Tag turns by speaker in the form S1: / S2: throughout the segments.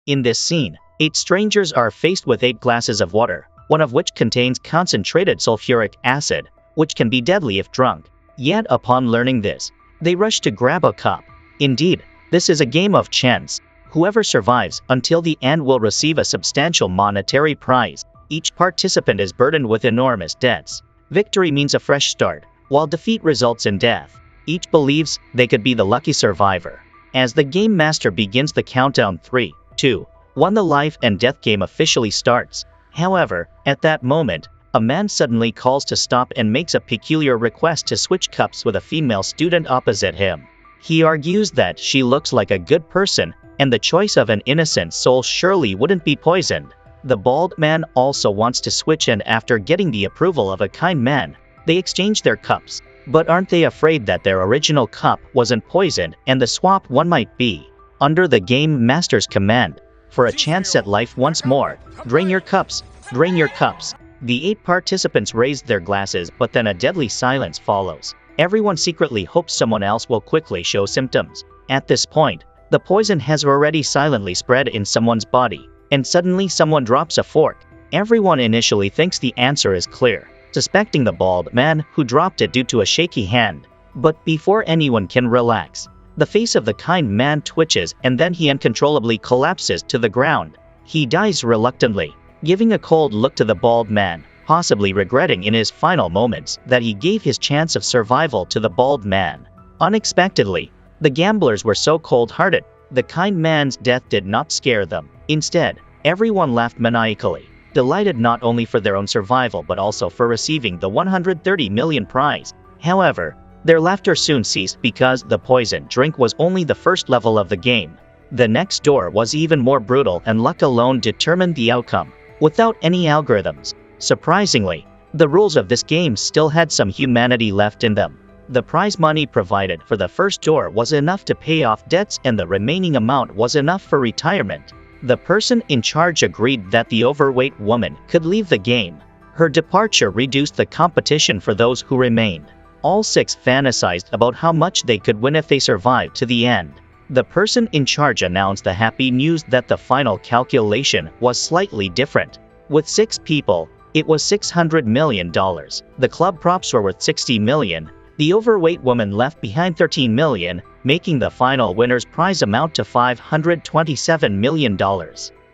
S1: In this scene, 8 strangers are faced with 8 glasses of water, one of which contains concentrated sulfuric acid, which can be deadly if drunk. Yet upon learning this, they rush to grab a cup. Indeed, this is a game of chance. Whoever survives until the end will receive a substantial monetary prize. Each participant is burdened with enormous debts. Victory means a fresh start, while defeat results in death. Each believes they could be the lucky survivor. As the game master begins the countdown 3, 2, 1, the life and death game officially starts. However, at that moment, a man suddenly calls to stop and makes a peculiar request to switch cups with a female student opposite him. He argues that she looks like a good person, and the choice of an innocent soul surely wouldn't be poisoned. The bald man also wants to switch, and after getting the approval of a kind man, they exchange their cups. But aren't they afraid that their original cup wasn't poisoned and the swap one might be? Under the game master's command, for a chance at life once more, drain your cups, drain your cups. The 8 participants raised their glasses, but then a deadly silence follows. Everyone secretly hopes someone else will quickly show symptoms. At this point, the poison has already silently spread in someone's body, and suddenly someone drops a fork. Everyone initially thinks the answer is clear, suspecting the bald man who dropped it due to a shaky hand. But before anyone can relax, the face of the kind man twitches and then he uncontrollably collapses to the ground. He dies reluctantly, giving a cold look to the bald man, possibly regretting in his final moments that he gave his chance of survival to the bald man. Unexpectedly, the gamblers were so cold-hearted, the kind man's death did not scare them. Instead, everyone laughed maniacally, delighted not only for their own survival but also for receiving the 130 million prize. However, their laughter soon ceased because the poison drink was only the first level of the game. The next door was even more brutal, and luck alone determined the outcome, without any algorithms. Surprisingly, the rules of this game still had some humanity left in them. The prize money provided for the first door was enough to pay off debts, and the remaining amount was enough for retirement. The person in charge agreed that the overweight woman could leave the game. Her departure reduced the competition for those who remained. All 6 fantasized about how much they could win if they survived to the end. The person in charge announced the happy news that the final calculation was slightly different. With 6 people, it was $600 million. The club props were worth $60 million. The overweight woman left behind $13 million, making the final winner's prize amount to $527 million.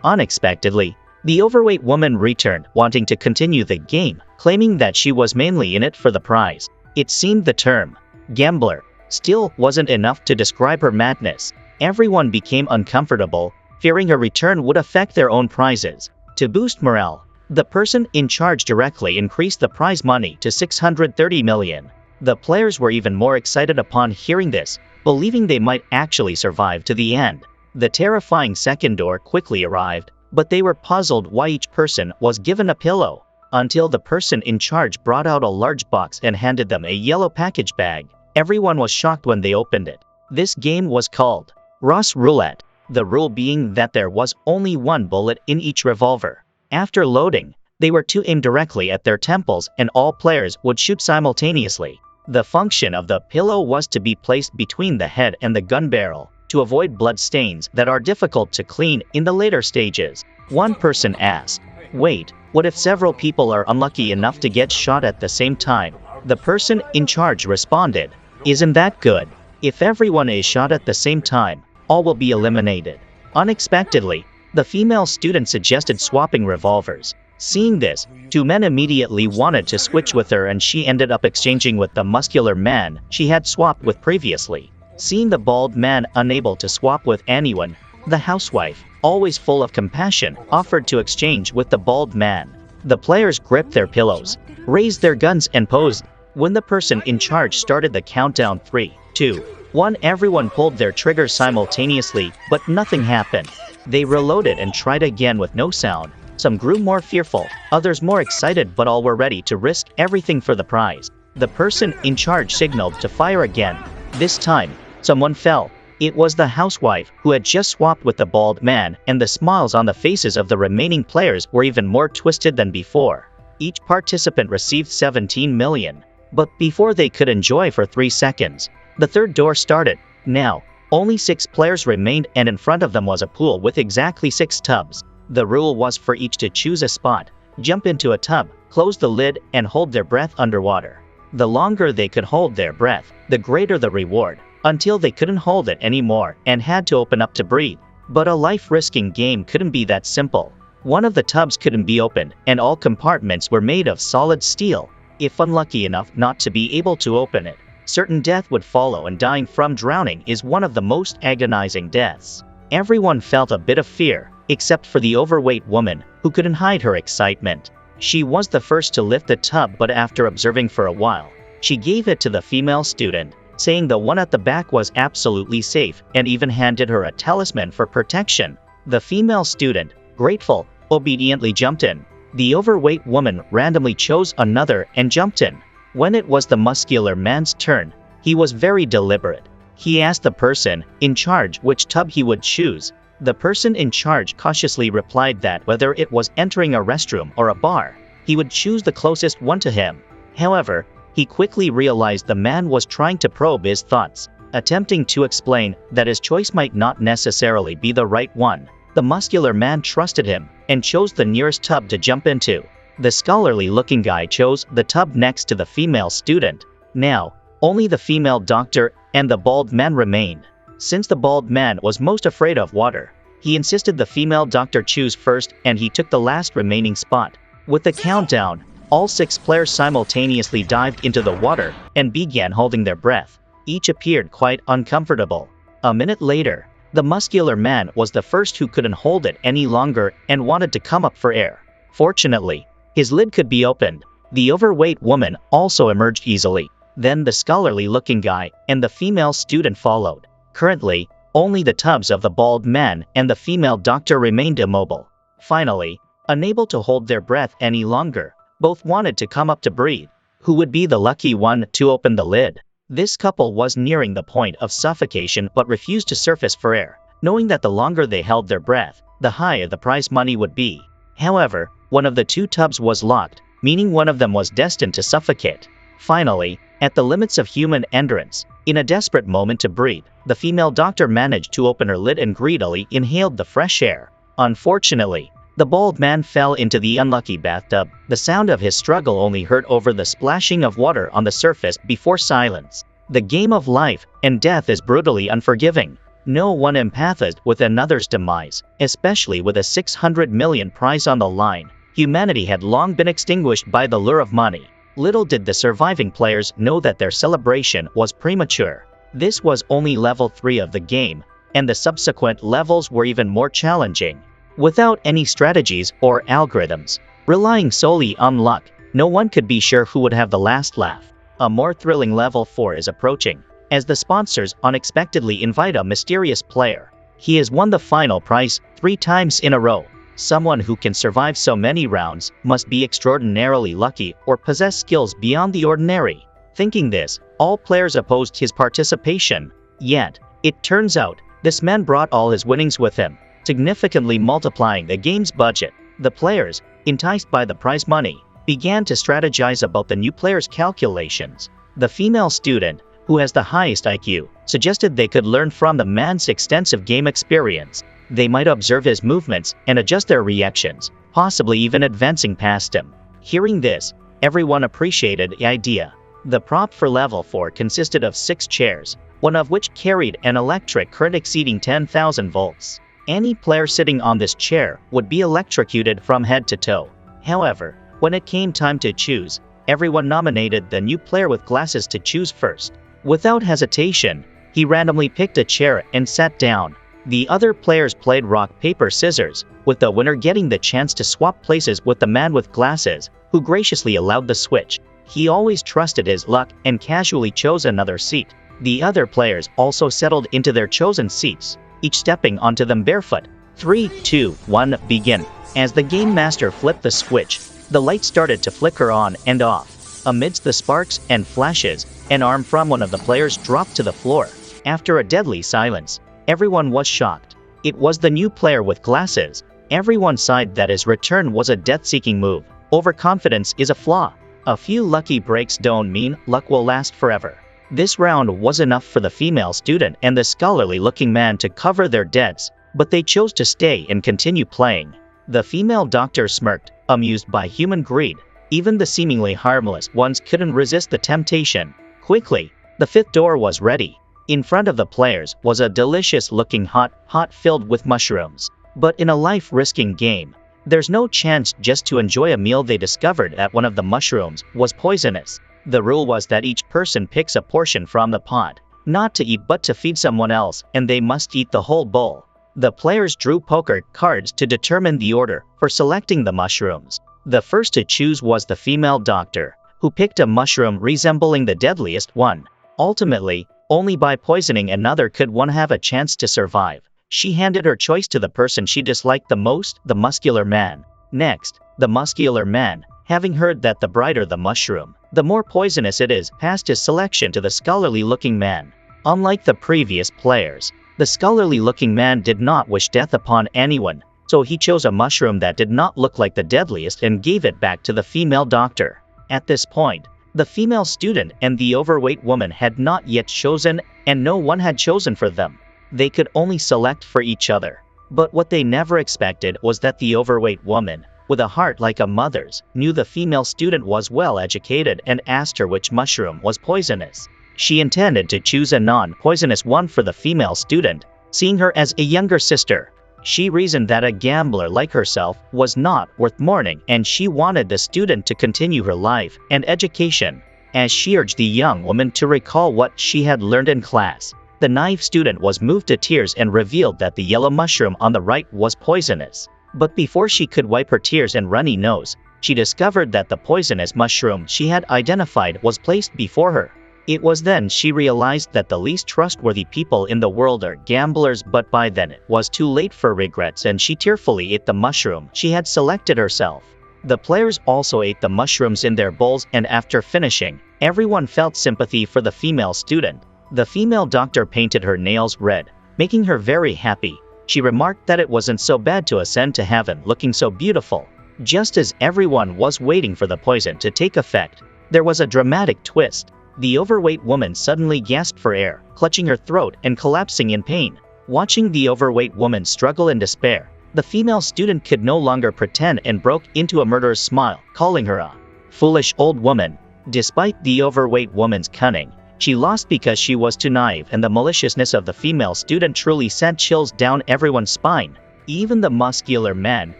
S1: Unexpectedly, the overweight woman returned, wanting to continue the game, claiming that she was mainly in it for the prize. It seemed the term gambler still wasn't enough to describe her madness. Everyone became uncomfortable, fearing her return would affect their own prizes. To boost morale, the person in charge directly increased the prize money to $630 million. The players were even more excited upon hearing this, believing they might actually survive to the end. The terrifying second door quickly arrived, but they were puzzled why each person was given a pillow, until the person in charge brought out a large box and handed them a yellow package bag. Everyone was shocked when they opened it. This game was called Ross Roulette, the rule being that there was only 1 bullet in each revolver. After loading, they were to aim directly at their temples, and all players would shoot simultaneously. The function of the pillow was to be placed between the head and the gun barrel, to avoid blood stains that are difficult to clean in the later stages. One person asked, "Wait, what if several people are unlucky enough to get shot at the same time?" The person in charge responded, "Isn't that good? If everyone is shot at the same time, all will be eliminated." Unexpectedly, the female student suggested swapping revolvers. Seeing this, 2 men immediately wanted to switch with her, and she ended up exchanging with the muscular man she had swapped with previously. Seeing the bald man unable to swap with anyone, the housewife, always full of compassion, offered to exchange with the bald man. The players gripped their pillows, raised their guns and posed. When the person in charge started the countdown 3, 2, 1, everyone pulled their triggers simultaneously, but nothing happened. They reloaded and tried again with no sound. Some grew more fearful, others more excited, but all were ready to risk everything for the prize. The person in charge signaled to fire again. This time, someone fell. It was the housewife who had just swapped with the bald man, and the smiles on the faces of the remaining players were even more twisted than before. Each participant received 17 million. But before they could enjoy for 3 seconds, the third door started. Now, Only 6 players remained and in front of them was a pool with exactly 6 tubs. The rule was for each to choose a spot, jump into a tub, close the lid, and hold their breath underwater. The longer they could hold their breath, the greater the reward, until they couldn't hold it anymore and had to open up to breathe. But a life-risking game couldn't be that simple. One of the tubs couldn't be opened, and all compartments were made of solid steel. If unlucky enough not to be able to open it, certain death would follow, and dying from drowning is one of the most agonizing deaths. Everyone felt a bit of fear, except for the overweight woman, who couldn't hide her excitement. She was the first to lift the tub, but after observing for a while, she gave it to the female student, saying the one at the back was absolutely safe, and even handed her a talisman for protection. The female student, grateful, obediently jumped in. The overweight woman randomly chose another and jumped in. When it was the muscular man's turn, he was very deliberate. He asked the person in charge which tub he would choose. The person in charge cautiously replied that whether it was entering a restroom or a bar, he would choose the closest one to him. However, he quickly realized the man was trying to probe his thoughts, attempting to explain that his choice might not necessarily be the right one. The muscular man trusted him and chose the nearest tub to jump into. The scholarly-looking guy chose the tub next to the female student. Now, only the female doctor and the bald man remained. Since the bald man was most afraid of water, he insisted the female doctor choose first, and he took the last remaining spot. With the countdown, all 6 players simultaneously dived into the water and began holding their breath. Each appeared quite uncomfortable. A minute later, the muscular man was the first who couldn't hold it any longer and wanted to come up for air. Fortunately, his lid could be opened. The overweight woman also emerged easily. Then the scholarly-looking guy and the female student followed. Currently, only the tubs of the bald man and the female doctor remained immobile. Finally, unable to hold their breath any longer, both wanted to come up to breathe. Who would be the lucky one to open the lid? This couple was nearing the point of suffocation but refused to surface for air, knowing that the longer they held their breath, the higher the prize money would be. However, one of the 2 tubs was locked, meaning one of them was destined to suffocate. Finally, at the limits of human endurance, in a desperate moment to breathe, the female doctor managed to open her lid and greedily inhaled the fresh air. Unfortunately, the bald man fell into the unlucky bathtub. The sound of his struggle only heard over the splashing of water on the surface before silence. The game of life and death is brutally unforgiving. No one empathized with another's demise, especially with a 600 million prize on the line. Humanity had long been extinguished by the lure of money. Little did the surviving players know that their celebration was premature. This was only level 3 of the game, and the subsequent levels were even more challenging. Without any strategies or algorithms, relying solely on luck, no one could be sure who would have the last laugh. A more thrilling level 4 is approaching, as the sponsors unexpectedly invite a mysterious player. He has won the final prize 3 times in a row. Someone who can survive so many rounds must be extraordinarily lucky or possess skills beyond the ordinary. Thinking this, all players opposed his participation. Yet, it turns out, this man brought all his winnings with him, significantly multiplying the game's budget. The players, enticed by the prize money, began to strategize about the new player's calculations. The female student, who has the highest IQ, suggested they could learn from the man's extensive game experience. They might observe his movements and adjust their reactions, possibly even advancing past him. Hearing this, everyone appreciated the idea. The prop for level 4 consisted of 6 chairs, one of which carried an electric current exceeding 10,000 volts. Any player sitting on this chair would be electrocuted from head to toe. However, when it came time to choose, everyone nominated the new player with glasses to choose first. Without hesitation, he randomly picked a chair and sat down. The other players played rock, paper, scissors, with the winner getting the chance to swap places with the man with glasses, who graciously allowed the switch. He always trusted his luck and casually chose another seat. The other players also settled into their chosen seats, each stepping onto them barefoot. 3, 2, 1, begin. As the game master flipped the switch, the light started to flicker on and off. Amidst the sparks and flashes, an arm from one of the players dropped to the floor. After a deadly silence, everyone was shocked. It was the new player with glasses. Everyone sighed that his return was a death-seeking move. Overconfidence is a flaw. A few lucky breaks don't mean luck will last forever. This round was enough for the female student and the scholarly-looking man to cover their debts, but they chose to stay and continue playing. The female doctor smirked, amused by human greed. Even the seemingly harmless ones couldn't resist the temptation. Quickly, the fifth door was ready. In front of the players was a delicious-looking hot filled with mushrooms. But in a life-risking game, there's no chance just to enjoy a meal. They discovered that one of the mushrooms was poisonous. The rule was that each person picks a portion from the pot, not to eat but to feed someone else, and they must eat the whole bowl. The players drew poker cards to determine the order for selecting the mushrooms. The first to choose was the female doctor, who picked a mushroom resembling the deadliest one. Ultimately, only by poisoning another could one have a chance to survive. She handed her choice to the person she disliked the most, the muscular man. Next, the muscular man, having heard that the brighter the mushroom, the more poisonous it is, passed his selection to the scholarly-looking man. Unlike the previous players, the scholarly-looking man did not wish death upon anyone, so he chose a mushroom that did not look like the deadliest and gave it back to the female doctor. At this point, the female student and the overweight woman had not yet chosen, and no one had chosen for them. They could only select for each other. But what they never expected was that the overweight woman, with a heart like a mother's, knew the female student was well educated and asked her which mushroom was poisonous. She intended to choose a non-poisonous one for the female student, seeing her as a younger sister. She reasoned that a gambler like herself was not worth mourning, and she wanted the student to continue her life and education. As she urged the young woman to recall what she had learned in class, the naive student was moved to tears and revealed that the yellow mushroom on the right was poisonous. But before she could wipe her tears and runny nose, she discovered that the poisonous mushroom she had identified was placed before her. It was then she realized that the least trustworthy people in the world are gamblers, but by then it was too late for regrets, and she tearfully ate the mushroom she had selected herself. The players also ate the mushrooms in their bowls, and after finishing, everyone felt sympathy for the female student. The female doctor painted her nails red, making her very happy. She remarked that it wasn't so bad to ascend to heaven looking so beautiful. Just as everyone was waiting for the poison to take effect, there was a dramatic twist. The overweight woman suddenly gasped for air, clutching her throat and collapsing in pain. Watching the overweight woman struggle in despair, the female student could no longer pretend and broke into a murderous smile, calling her a foolish old woman. Despite the overweight woman's cunning, she lost because she was too naive, and the maliciousness of the female student truly sent chills down everyone's spine. Even the muscular man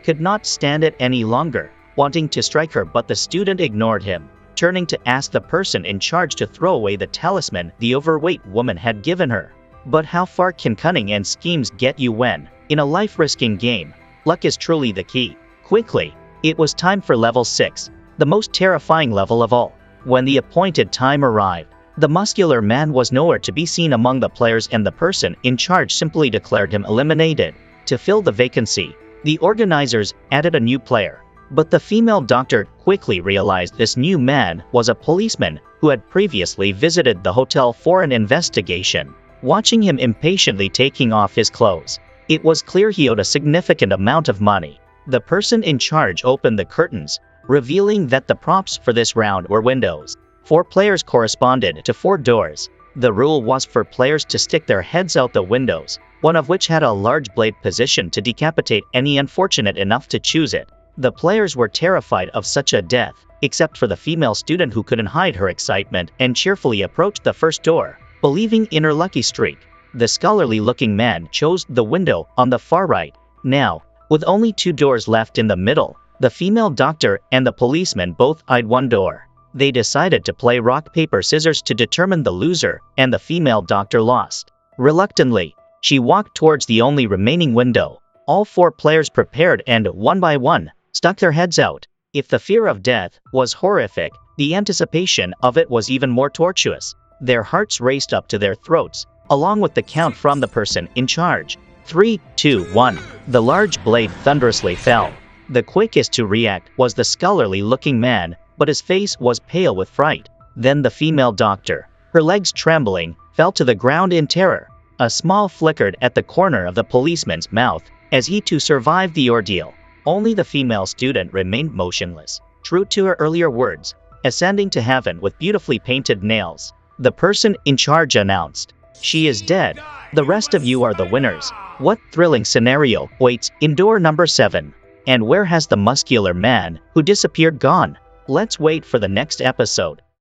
S1: could not stand it any longer, wanting to strike her, but the student ignored him, turning to ask the person in charge to throw away the talisman the overweight woman had given her. But how far can cunning and schemes get you when, in a life-risking game, luck is truly the key? Quickly, it was time for level 6, the most terrifying level of all. When the appointed time arrived, the muscular man was nowhere to be seen among the players, and the person in charge simply declared him eliminated. To fill the vacancy, the organizers added a new player. But the female doctor quickly realized this new man was a policeman who had previously visited the hotel for an investigation. Watching him impatiently taking off his clothes, it was clear he owed a significant amount of money. The person in charge opened the curtains, revealing that the props for this round were windows. 4 players corresponded to 4 doors. The rule was for players to stick their heads out the windows, one of which had a large blade positioned to decapitate any unfortunate enough to choose it. The players were terrified of such a death, except for the female student, who couldn't hide her excitement and cheerfully approached the first door, believing in her lucky streak. The scholarly-looking man chose the window on the far right. Now, with only 2 doors left in the middle, the female doctor and the policeman both eyed one door. They decided to play rock, paper, scissors to determine the loser, and the female doctor lost. Reluctantly, she walked towards the only remaining window. All 4 players prepared and, one by one, stuck their heads out. If the fear of death was horrific, the anticipation of it was even more tortuous. Their hearts raced up to their throats, along with the count from the person in charge. 3, 2, 1. The large blade thunderously fell. The quickest to react was the scholarly-looking man, but his face was pale with fright. Then the female doctor, her legs trembling, fell to the ground in terror. A smile flickered at the corner of the policeman's mouth, as he too survived the ordeal. Only the female student remained motionless, true to her earlier words, ascending to heaven with beautifully painted nails. The person in charge announced. She is dead. The rest of you are the winners. What thrilling scenario waits in door number 7? And where has the muscular man who disappeared gone? Let's wait for the next episode.